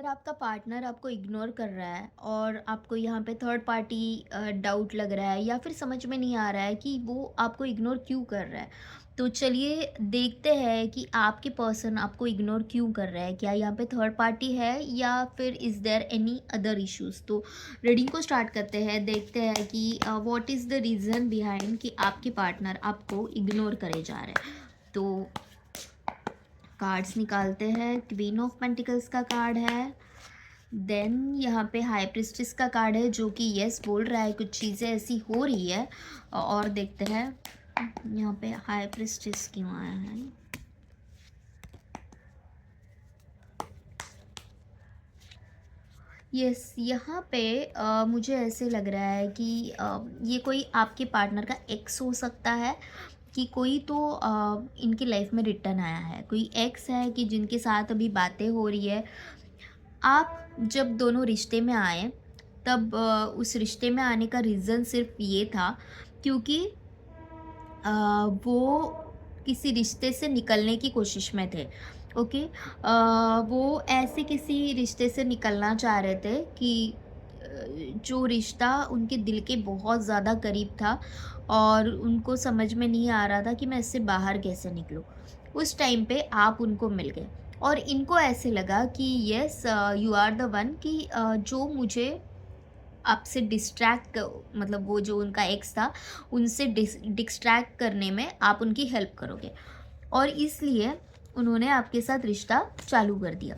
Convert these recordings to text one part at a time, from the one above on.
आपका पार्टनर आपको इग्नोर कर रहा है और आपको यहाँ पे थर्ड पार्टी डाउट लग रहा है या फिर समझ में नहीं आ रहा है कि वो आपको इग्नोर क्यों कर रहा है, तो चलिए देखते हैं कि आपके पर्सन आपको इग्नोर क्यों कर रहा है। क्या यहाँ पे थर्ड पार्टी है या फिर is there any other issues. तो रीडिंग को स्टार्ट करते हैं, देखते हैं कि what is the reason behind कि आपके पार्टनर आपको इग्नोर करे जा रहे हैं। तो कार्ड्स निकालते हैं। क्वीन ऑफ पेंटिकल्स का कार्ड है। देन यहाँ पे हाई प्रिस्टेस का कार्ड है जो कि यस बोल रहा है, कुछ चीज़ें ऐसी हो रही है। और देखते हैं यहाँ पे हाई प्रिस्टेस क्यों आया है। यस यहाँ पे मुझे ऐसे लग रहा है कि ये कोई आपके पार्टनर का एक्स हो सकता है कि कोई तो इनकी लाइफ में रिटर्न आया है, कोई एक्स है कि जिनके साथ अभी बातें हो रही है। आप जब दोनों रिश्ते में आए तब उस रिश्ते में आने का रीज़न सिर्फ ये था क्योंकि वो किसी रिश्ते से निकलने की कोशिश में थे। ओके, वो ऐसे किसी रिश्ते से निकलना चाह रहे थे कि जो रिश्ता उनके दिल के बहुत ज़्यादा करीब था और उनको समझ में नहीं आ रहा था कि मैं इससे बाहर कैसे निकलूँ। उस टाइम पे आप उनको मिल गए और इनको ऐसे लगा कि yes you are the one कि जो मुझे आपसे डिस्ट्रैक्ट, मतलब वो जो उनका एक्स था उनसे डिस्ट्रैक्ट करने में आप उनकी हेल्प करोगे और इसलिए उन्होंने आपके साथ रिश्ता चालू कर दिया।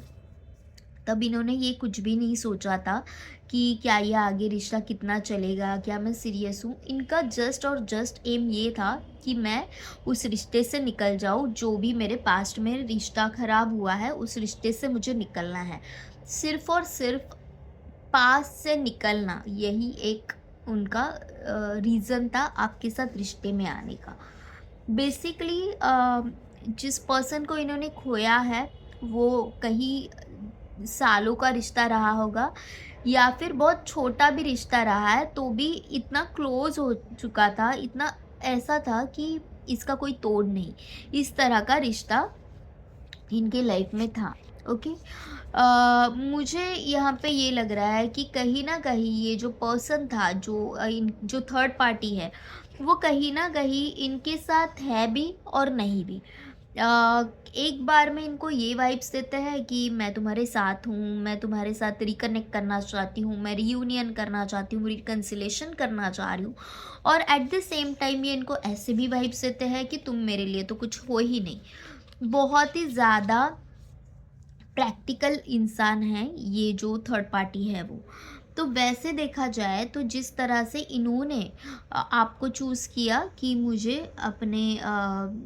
तब इन्होंने ये कुछ भी नहीं सोचा था कि क्या ये आगे रिश्ता कितना चलेगा, क्या मैं सीरियस हूँ। इनका जस्ट और जस्ट एम ये था कि मैं उस रिश्ते से निकल जाऊँ, जो भी मेरे पास्ट में रिश्ता ख़राब हुआ है उस रिश्ते से मुझे निकलना है। सिर्फ़ और सिर्फ पास से निकलना, यही एक उनका रीज़न था आपके साथ रिश्ते में आने का। बेसिकली जिस पर्सन को इन्होंने खोया है वो कहीं सालों का रिश्ता रहा होगा या फिर बहुत छोटा भी रिश्ता रहा है तो भी इतना क्लोज हो चुका था, इतना ऐसा था कि इसका कोई तोड़ नहीं, इस तरह का रिश्ता इनके लाइफ में था। ओके, मुझे यहाँ पे ये लग रहा है कि कहीं ना कहीं ये जो पर्सन था, जो थर्ड पार्टी है, वो कहीं ना कहीं इनके साथ है भी और नहीं भी। एक बार में इनको ये वाइब्स देते हैं कि मैं तुम्हारे साथ हूँ, मैं तुम्हारे साथ रिकनेक्ट करना चाहती हूँ, मैं रियूनियन करना चाहती हूँ, रिकन्सिलेशन करना चाह रही हूँ। और एट द सेम टाइम ये इनको ऐसे भी वाइब्स देते हैं कि तुम मेरे लिए तो कुछ हो ही नहीं। बहुत ही ज़्यादा प्रैक्टिकल इंसान है ये जो थर्ड पार्टी है वो। तो वैसे देखा जाए तो जिस तरह से इन्होंने आपको चूज़ किया कि मुझे अपने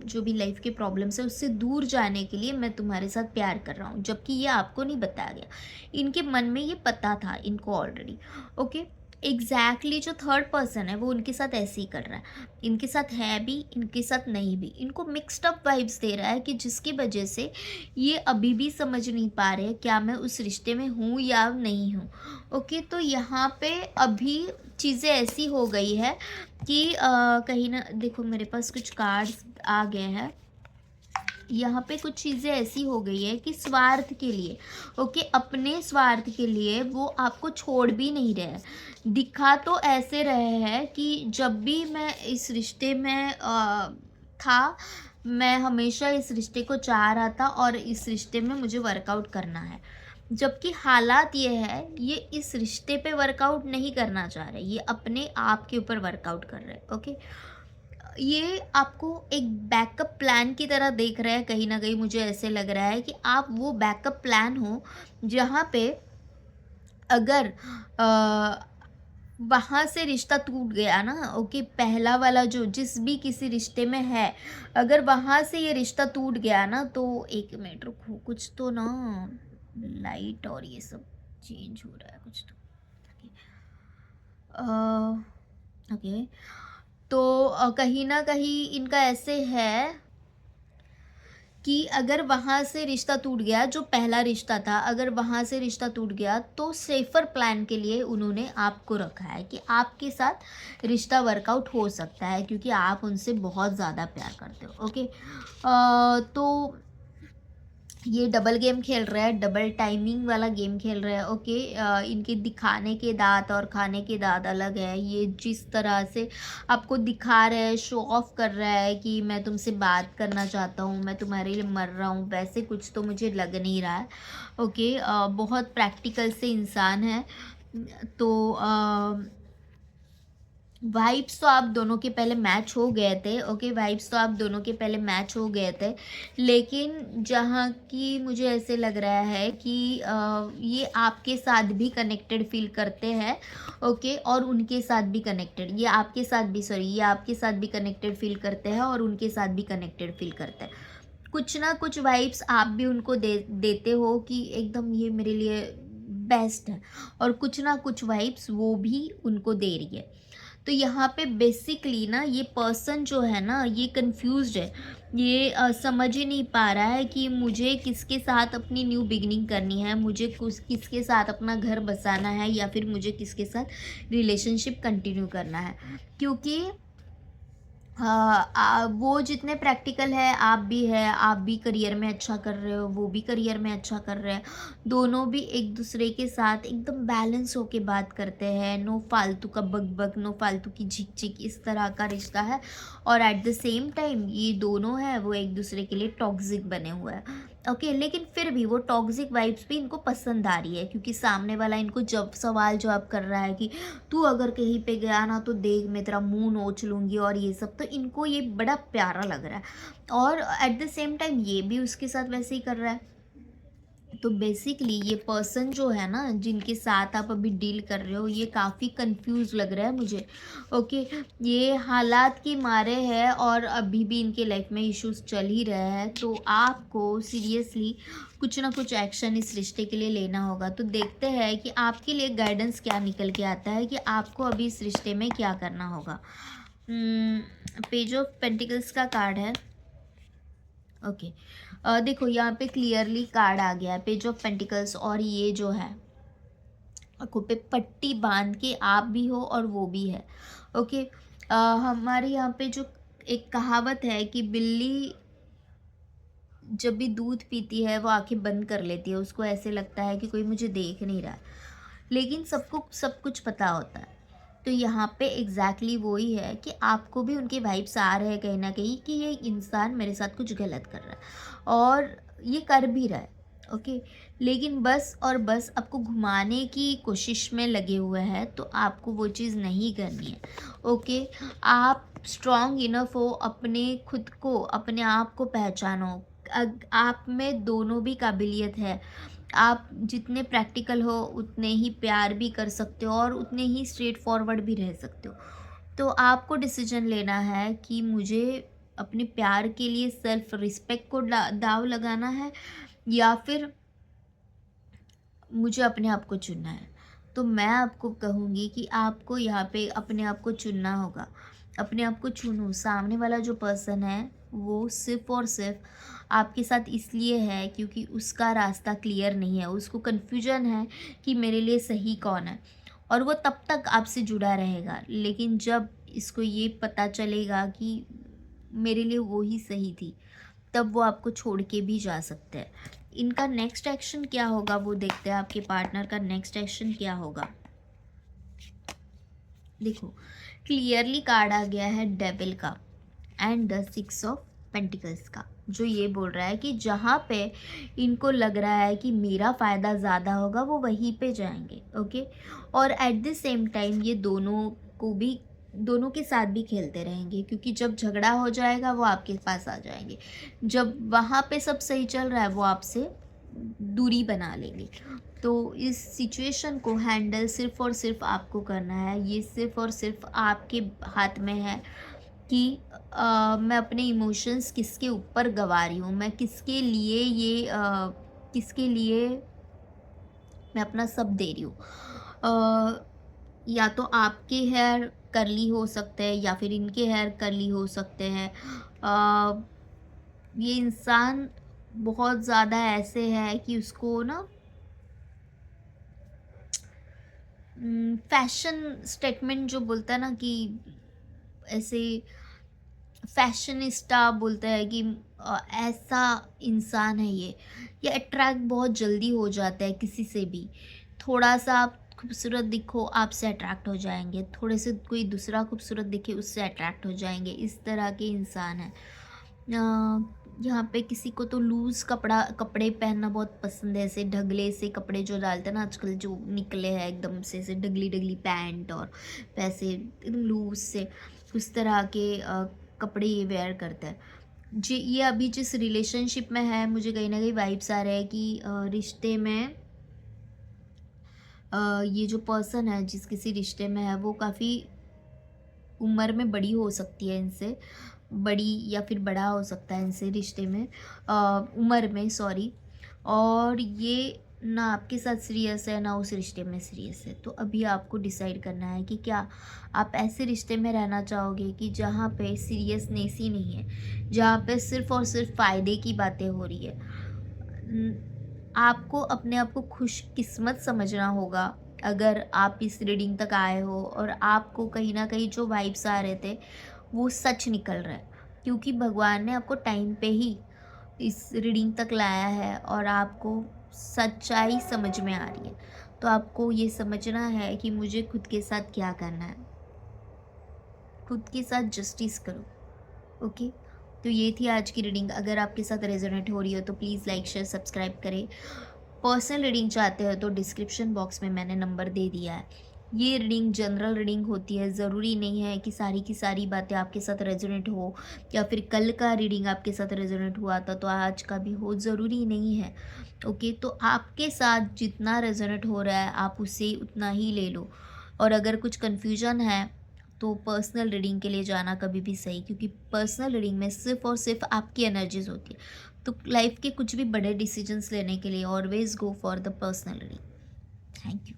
जो भी लाइफ के प्रॉब्लम्स है उससे दूर जाने के लिए मैं तुम्हारे साथ प्यार कर रहा हूँ, जबकि ये आपको नहीं बताया गया। इनके मन में ये पता था इनको ऑलरेडी। ओके, एग्जैक्टली जो थर्ड पर्सन है वो उनके साथ ऐसे ही कर रहा है, इनके साथ है भी इनके साथ नहीं भी, इनको मिक्स्ड अप वाइब्स दे रहा है कि जिसकी वजह से ये अभी भी समझ नहीं पा रहे क्या मैं उस रिश्ते में हूँ या नहीं हूँ। ओके, तो यहाँ पे अभी चीज़ें ऐसी हो गई है कि कहीं ना देखो मेरे पास कुछ कार्ड्स आ गए हैं। यहाँ पे कुछ चीज़ें ऐसी हो गई है कि स्वार्थ के लिए, ओके, अपने स्वार्थ के लिए वो आपको छोड़ भी नहीं रहे हैं। दिखा तो ऐसे रहे हैं कि जब भी मैं इस रिश्ते में था, मैं हमेशा इस रिश्ते को चाह रहा था और इस रिश्ते में मुझे वर्कआउट करना है, जबकि हालात ये है ये इस रिश्ते पे वर्कआउट नहीं करना चाह रहे, ये अपने आप के ऊपर वर्कआउट कर रहे हैं। ओके, ये आपको एक बैकअप प्लान की तरह देख रहे हैं, कहीं न कहीं मुझे ऐसे लग रहा है कि आप वो बैकअप प्लान हो जहाँ पे अगर वहाँ से रिश्ता टूट गया ना, ओके, पहला वाला जो जिस भी किसी रिश्ते में है, अगर वहाँ से ये रिश्ता टूट गया ना तो 1 मिनट रुको, कुछ तो ना लाइट और ये सब चेंज हो रहा है कुछ तो। ओके, तो कहीं न कहीं इनका ऐसे है कि अगर वहाँ से रिश्ता टूट गया, जो पहला रिश्ता था, अगर वहाँ से रिश्ता टूट गया तो सेफ़र प्लान के लिए उन्होंने आपको रखा है कि आपके साथ रिश्ता वर्कआउट हो सकता है क्योंकि आप उनसे बहुत ज़्यादा प्यार करते हो। ओके, तो ये डबल गेम खेल रहा है, डबल टाइमिंग वाला गेम खेल रहा है। ओके, इनके दिखाने के दांत और खाने के दांत अलग है। ये जिस तरह से आपको दिखा रहा है, शो ऑफ कर रहा है कि मैं तुमसे बात करना चाहता हूँ, मैं तुम्हारे लिए मर रहा हूँ, वैसे कुछ तो मुझे लग नहीं रहा है। ओके, बहुत प्रैक्टिकल से इंसान है। तो वाइब्स तो आप दोनों के पहले मैच हो गए थे। ओके, वाइब्स तो आप दोनों के पहले मैच हो गए थे, लेकिन जहाँ की मुझे ऐसे लग रहा है कि ये आपके साथ भी कनेक्टेड फील करते हैं। ओके, और उनके साथ भी कनेक्टेड, ये आपके साथ भी, सॉरी, ये आपके साथ भी कनेक्टेड फील करते हैं और उनके साथ भी कनेक्टेड फील करते हैं। कुछ ना कुछ वाइब्स आप भी उनको देते हो कि एकदम ये मेरे लिए बेस्ट है, और कुछ ना कुछ वाइब्स वो भी उनको दे रही है। तो यहाँ पे बेसिकली ना ये पर्सन जो है ना, ये कंफ्यूज्ड है। ये समझ ही नहीं पा रहा है कि मुझे किसके साथ अपनी न्यू बिगिनिंग करनी है, मुझे कुछ किसके साथ अपना घर बसाना है, या फिर मुझे किसके साथ रिलेशनशिप कंटिन्यू करना है। क्योंकि हाँ, वो जितने प्रैक्टिकल है आप भी है, आप भी करियर में अच्छा कर रहे हो, वो भी करियर में अच्छा कर रहे हैं। दोनों भी एक दूसरे के साथ एकदम बैलेंस होके बात करते हैं, नो फालतू का बक बक, नो फालतू की झिक झिक, इस तरह का रिश्ता है। और एट द सेम टाइम ये दोनों है वो एक दूसरे के लिए टॉक्सिक बने हुए हैं। ओके, लेकिन फिर भी वो टॉक्सिक वाइब्स भी इनको पसंद आ रही है, क्योंकि सामने वाला इनको जब सवाल जवाब कर रहा है कि तू अगर कहीं पे गया ना तो देख मैं तेरा मुंह नोच लूँगी और ये सब, तो इनको ये बड़ा प्यारा लग रहा है। और एट द सेम टाइम ये भी उसके साथ वैसे ही कर रहा है। तो बेसिकली ये पर्सन जो है ना, जिनके साथ आप अभी डील कर रहे हो, ये काफ़ी कंफ्यूज लग रहा है मुझे। ओके, ये हालात के मारे है और अभी भी इनके लाइफ में इश्यूज चल ही रहे हैं। तो आपको सीरियसली कुछ ना कुछ एक्शन इस रिश्ते के लिए लेना होगा। तो देखते हैं कि आपके लिए गाइडेंस क्या निकल के आता है कि आपको अभी इस रिश्ते में क्या करना होगा। पेज ऑफ पेंटिकल्स का कार्ड है। ओके, देखो यहाँ पे क्लियरली कार्ड आ गया है, पेज ऑफ पेंटिकल्स, और ये जो है आंखों पे पट्टी बांध के आप भी हो और वो भी है। ओके, हमारे यहाँ पे जो एक कहावत है कि बिल्ली जब भी दूध पीती है वो आंखें बंद कर लेती है, उसको ऐसे लगता है कि कोई मुझे देख नहीं रहा है, लेकिन सबको सब कुछ पता होता है। तो यहाँ पे एग्जैक्टली वही है कि आपको भी उनके वाइब्स आ रहे हैं कहीं ना कहीं कि ये इंसान मेरे साथ कुछ गलत कर रहा है, और ये कर भी रहा है। ओके, लेकिन बस और बस आपको घुमाने की कोशिश में लगे हुए हैं, तो आपको वो चीज़ नहीं करनी है। ओके, आप स्ट्रॉन्ग इनफ हो, अपने खुद को, अपने आप को पहचानो। आप में दोनों भी काबिलियत है। आप जितने प्रैक्टिकल हो उतने ही प्यार भी कर सकते हो और उतने ही स्ट्रेट फॉरवर्ड भी रह सकते हो। तो आपको डिसीजन लेना है कि मुझे अपने प्यार के लिए सेल्फ रिस्पेक्ट को दाव लगाना है, या फिर मुझे अपने आप को चुनना है। तो मैं आपको कहूँगी कि आपको यहाँ पे अपने आप को चुनना होगा। अपने आप को चुनो। सामने वाला जो पर्सन है वो सिर्फ़ और सिर्फ आपके साथ इसलिए है क्योंकि उसका रास्ता क्लियर नहीं है, उसको कन्फ्यूजन है कि मेरे लिए सही कौन है, और वो तब तक आपसे जुड़ा रहेगा। लेकिन जब इसको ये पता चलेगा कि मेरे लिए वो ही सही थी, तब वो आपको छोड़ के भी जा सकते हैं। इनका नेक्स्ट एक्शन क्या होगा वो देखते हैं। आपके पार्टनर का नेक्स्ट एक्शन क्या होगा। देखो, क्लियरली कार्ड आ गया है डेविल का एंड द 6 ऑफ पेंटिकल्स का, जो ये बोल रहा है कि जहाँ पे इनको लग रहा है कि मेरा फ़ायदा ज़्यादा होगा वो वहीं पे जाएंगे। ओके, और एट द सेम टाइम ये दोनों को भी, दोनों के साथ भी खेलते रहेंगे, क्योंकि जब झगड़ा हो जाएगा वो आपके पास आ जाएंगे, जब वहाँ पे सब सही चल रहा है वो आपसे दूरी बना लेंगे। तो इस सिचुएशन को हैंडल सिर्फ़ और सिर्फ आपको करना है। ये सिर्फ़ और सिर्फ आपके हाथ में है कि मैं अपने इमोशंस किसके ऊपर गंवा रही हूँ, मैं किसके लिए ये किसके लिए मैं अपना सब दे रही हूँ। या तो आपके हेयर कर्ली हो सकते हैं या फिर इनके हेयर कर्ली हो सकते हैं। अ, ये इंसान बहुत ज़्यादा ऐसे है कि उसको ना फैशन स्टेटमेंट जो बोलता है ना कि ऐसे फैशनिस्टा बोलते हैं कि ऐसा इंसान है ये अट्रैक्ट बहुत जल्दी हो जाता है किसी से भी। थोड़ा-सा आप खूबसूरत दिखो, आपसे अट्रैक्ट हो जाएँगे, थोड़े से कोई दूसरा खूबसूरत दिखे, उससे अट्रैक्ट हो जाएँगे, इस तरह के इंसान हैं। यहाँ पे किसी को तो लूज़ कपड़े पहनना बहुत पसंद है, ऐसे ढगले से कपड़े जो डालते हैं ना आजकल, जो निकले हैं एकदम से ऐसे ढगली-ढगली पैंट और वैसे लूज़ से, उस तरह के कपड़े ये वेयर करता है। जी, ये अभी जिस रिलेशनशिप में है, मुझे कहीं न कहीं वाइब्स आ रहे हैं कि रिश्ते में ये जो पर्सन है जिस किसी रिश्ते में है, वो काफ़ी उम्र में बड़ी हो सकती है इनसे, बड़ी या फिर बड़ा हो सकता है इनसे रिश्ते में, उम्र में सॉरी। और ये ना आपके साथ सीरियस है, ना उस रिश्ते में सीरियस है। तो अभी आपको डिसाइड करना है कि क्या आप ऐसे रिश्ते में रहना चाहोगे कि जहाँ पे सीरियसनेस ही नहीं है, जहाँ पे सिर्फ़ और सिर्फ़ फ़ायदे की बातें हो रही है। आपको अपने आप को खुशकिस्मत समझना होगा अगर आप इस रीडिंग तक आए हो और आपको कहीं न कहीं जो वाइब्स आ रहे थे, वो सच निकल रहा है। क्योंकि भगवान ने आपको टाइम पे ही इस रीडिंग तक लाया है और आपको सच्चाई समझ में आ रही है। तो आपको ये समझना है कि मुझे खुद के साथ क्या करना है। खुद के साथ जस्टिस करो। ओके, तो ये थी आज की रीडिंग। अगर आपके साथ रेजोनेट हो रही हो तो प्लीज़ लाइक शेयर सब्सक्राइब करें। पर्सनल रीडिंग चाहते हो तो डिस्क्रिप्शन बॉक्स में मैंने नंबर दे दिया है। ये रीडिंग जनरल रीडिंग होती है, ज़रूरी नहीं है कि सारी की सारी बातें आपके साथ रेजोनेट हो, या फिर कल का रीडिंग आपके साथ रेजोनेट हुआ था तो आज का भी हो, ज़रूरी नहीं है। ओके, तो आपके साथ जितना रेजोनेट हो रहा है आप उसे उतना ही ले लो। और अगर कुछ कन्फ्यूजन है तो पर्सनल रीडिंग के लिए जाना कभी भी सही, क्योंकि पर्सनल रीडिंग में सिर्फ़ और सिर्फ आपकी एनर्जीज़ होती है। तो लाइफ के कुछ भी बड़े डिसीजंस लेने के लिए always go for the personal reading. Thank you.